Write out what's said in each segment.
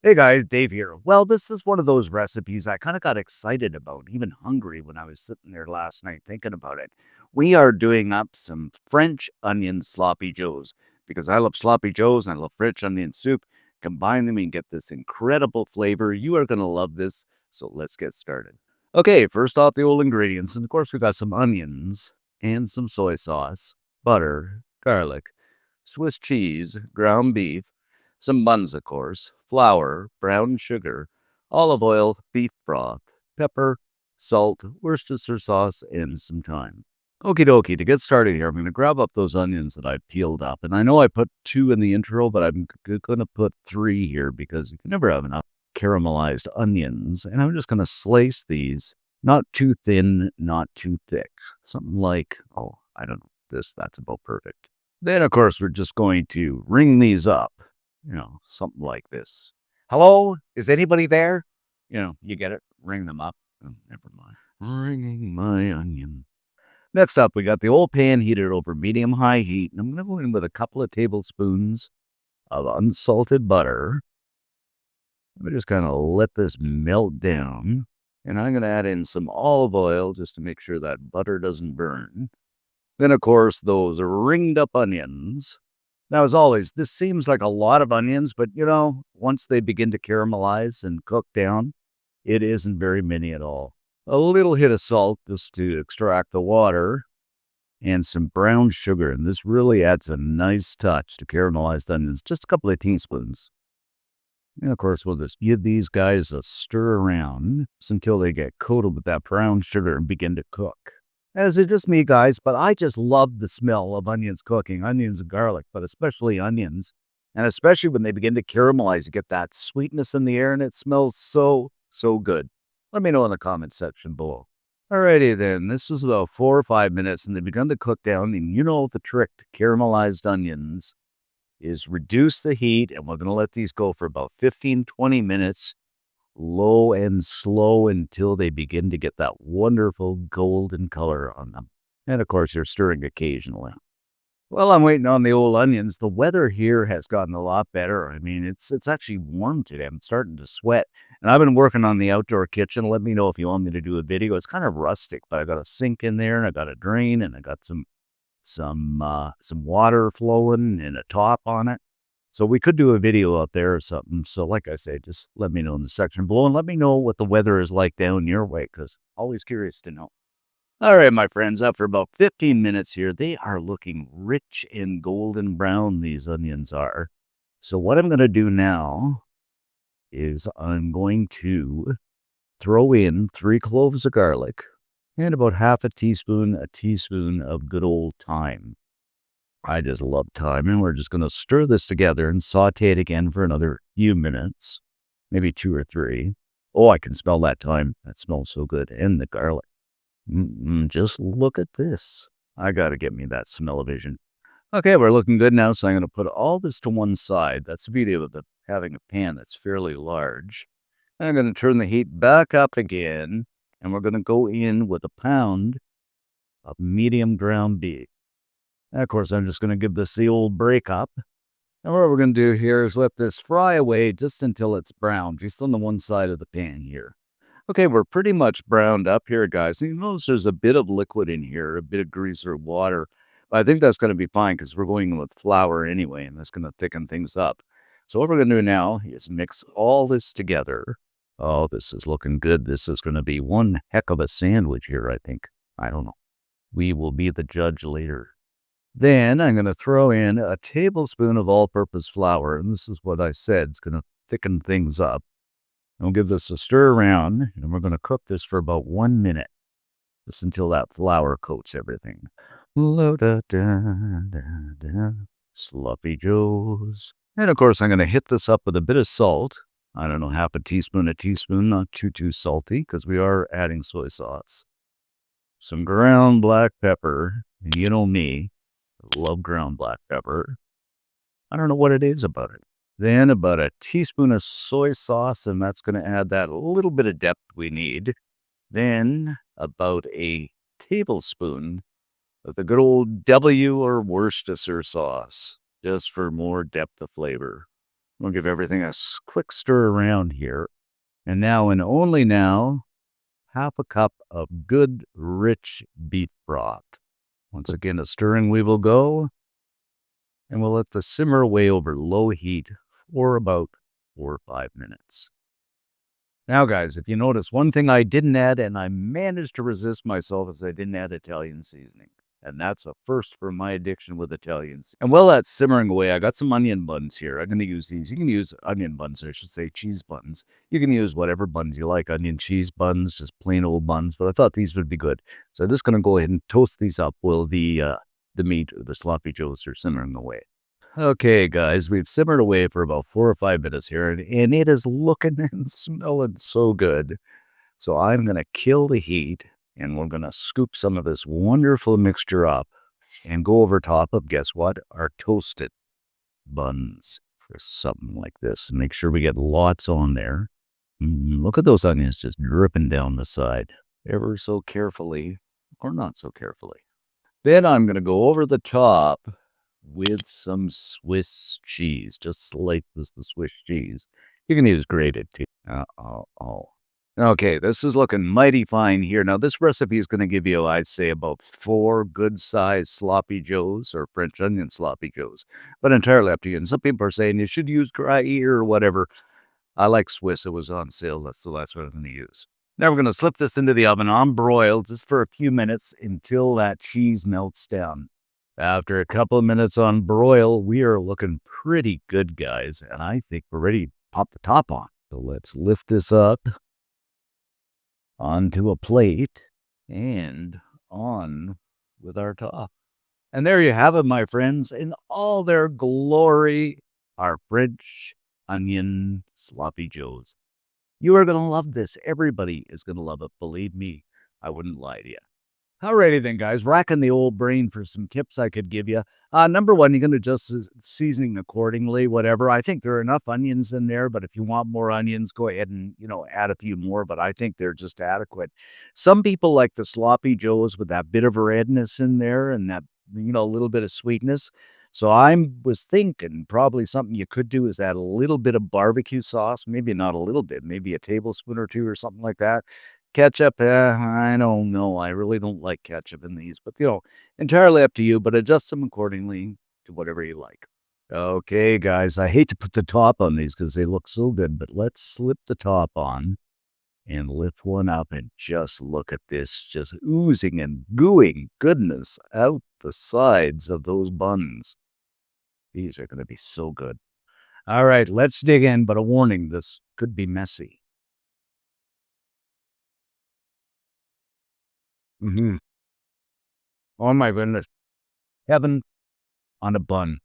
Hey guys, Dave here. Well, this is one of those recipes I kind of got excited about, even hungry when I was sitting there last night thinking about it. We are doing up some French onion sloppy joes because I love sloppy joes and I love French onion soup. Combine them and get this incredible flavor. You are going to love this. So let's get started. Okay, first off, the old ingredients. And of course, we got some onions and some soy sauce, butter, garlic, Swiss cheese, ground beef, some buns, of course, flour, brown sugar, olive oil, beef broth, pepper, salt, Worcestershire sauce, and some thyme. Okie dokie, to get started here, I'm going to grab up those onions that I peeled up. And I know I put 2 in the intro, but I'm going to put 3 here because you can never have enough caramelized onions. And I'm just going to slice these, not too thin, not too thick. Something like, oh, I don't know, that's about perfect. Then, of course, we're just going to ring these up, something like this. Hello? Is anybody there? You get it? Ring them up. Oh, never mind. Ringing my onion. Next up, we got the old pan heated over medium-high heat, and I'm going to go in with a couple of tablespoons of unsalted butter. I'm just kind of let this melt down, and I'm going to add in some olive oil just to make sure that butter doesn't burn. Then, of course, those ringed up onions. Now, as always, this seems like a lot of onions, but once they begin to caramelize and cook down, it isn't very many at all. A little hit of salt just to extract the water and some brown sugar. And this really adds a nice touch to caramelized onions, just a couple of teaspoons. And of course, we'll just give these guys a stir around until they get coated with that brown sugar and begin to cook. As it's just me, guys, but I just love the smell of onions cooking, onions and garlic, but especially onions. And especially when they begin to caramelize, you get that sweetness in the air and it smells so, so good. Let me know in the comment section below. Alrighty then, this is about 4 or 5 minutes and they begun to cook down. And you know the trick to caramelized onions is reduce the heat, and we're going to let these go for about 15-20 minutes, low and slow until they begin to get that wonderful golden color on them. And of course, you're stirring occasionally. Well, I'm waiting on the old onions. The weather here has gotten a lot better. I mean, it's actually warm today. I'm starting to sweat. And I've been working on the outdoor kitchen. Let me know if you want me to do a video. It's kind of rustic, but I got a sink in there and I got a drain and I got some water flowing and a top on it. So we could do a video out there or something. So like I say, just let me know in the section below and let me know what the weather is like down your way, because always curious to know. All right, my friends, up for about 15 minutes here. They are looking rich and golden brown, these onions are. So what I'm going to do now is I'm going to throw in 3 cloves of garlic and about half a teaspoon of good old thyme. I just love thyme, and we're just going to stir this together and saute it again for another few minutes, maybe 2 or 3. Oh, I can smell that thyme. That smells so good. And the garlic. Just look at this. I got to get me that smell-o-vision. Okay, we're looking good now, so I'm going to put all this to one side. That's the beauty of having a pan that's fairly large. I'm going to turn the heat back up again, and we're going to go in with a pound of medium ground beef. And of course, I'm just going to give this the old break up. And what we're going to do here is let this fry away just until it's brown, just on the one side of the pan here. Okay, we're pretty much browned up here, guys. You notice there's a bit of liquid in here, a bit of grease or water. But I think that's going to be fine because we're going with flour anyway, and that's going to thicken things up. So what we're going to do now is mix all this together. Oh, this is looking good. This is going to be one heck of a sandwich here, I think. I don't know. We will be the judge later. Then I'm going to throw in a tablespoon of all-purpose flour, and this is what I said. It's going to thicken things up. And we'll give this a stir around, and we're going to cook this for about 1 minute, just until that flour coats everything. Sloppy joes. And of course, I'm going to hit this up with a bit of salt. I don't know, half a teaspoon, not too salty, because we are adding soy sauce. Some ground black pepper, and you know me. Love ground black pepper. I don't know what it is about it. Then about a teaspoon of soy sauce, and that's going to add that little bit of depth we need. Then about a tablespoon of the good old W or Worcestershire sauce, just for more depth of flavor. We'll give everything a quick stir around here. And now and only now, half a cup of good, rich beef broth. Once again, a stirring we will go, and we'll let this simmer away over low heat for about 4 or 5 minutes. Now, guys, if you notice, one thing I didn't add, and I managed to resist myself, is I didn't add Italian seasoning. And that's a first for my addiction with Italians. And while that's simmering away, I got some onion buns here. I'm going to use these. You can use onion buns, or I should say cheese buns. You can use whatever buns you like, onion cheese buns, just plain old buns. But I thought these would be good. So I'm just going to go ahead and toast these up while the meat or the sloppy joes are simmering away. Okay, guys, we've simmered away for about 4 or 5 minutes here, and it is looking and smelling so good. So I'm going to kill the heat, and we're going to scoop some of this wonderful mixture up and go over top of, guess what, our toasted buns for something like this. And make sure we get lots on there. Look at those onions just dripping down the side, ever so carefully, or not so carefully. Then I'm going to go over the top with some Swiss cheese. Just slice the Swiss cheese. You can use grated too. Okay, this is looking mighty fine here. Now, this recipe is going to give you, I'd say, about 4 good-sized sloppy joes or French onion sloppy joes, but entirely up to you. And some people are saying you should use Gruyere or whatever. I like Swiss. It was on sale. That's the last one I'm going to use. Now we're going to slip this into the oven on broil just for a few minutes until that cheese melts down. After a couple of minutes on broil, we are looking pretty good, guys, and I think we're ready to pop the top on. So let's lift this up onto a plate and on with our top. And there you have it, my friends, in all their glory, our French onion sloppy joes. You are going to love this. Everybody is going to love it. Believe me, I wouldn't lie to you. Alrighty then, guys, racking the old brain for some tips I could give you. Number one, you're going to adjust the seasoning accordingly, whatever. I think there are enough onions in there, but if you want more onions, go ahead and, add a few more, but I think they're just adequate. Some people like the sloppy joes with that bit of redness in there and that, a little bit of sweetness. So I was thinking probably something you could do is add a little bit of barbecue sauce, maybe not a little bit, maybe a tablespoon or two or something like that. Ketchup, I don't know. I really don't like ketchup in these, but entirely up to you, but adjust them accordingly to whatever you like. Okay, guys, I hate to put the top on these because they look so good, but let's slip the top on and lift one up and just look at this, just oozing and gooing goodness out the sides of those buns. These are going to be so good. All right, let's dig in, but a warning, this could be messy. Oh my goodness. Heaven on a bun.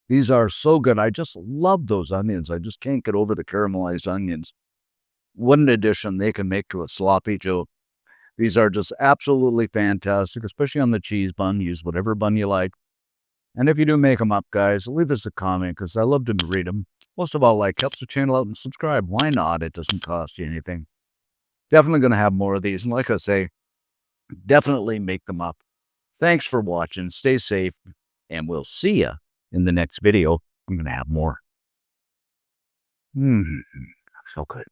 These are so good. I just love those onions. I just can't get over the caramelized onions. What an addition they can make to a sloppy joe. These are just absolutely fantastic, especially on the cheese bun. Use whatever bun you like. And if you do make them up, guys, leave us a comment because I love to read them. Most of all, helps the channel out and subscribe. Why not? It doesn't cost you anything. Definitely going to have more of these. And like I say, definitely make them up. Thanks for watching. Stay safe, and we'll see you in the next video. I'm going to have more. So good.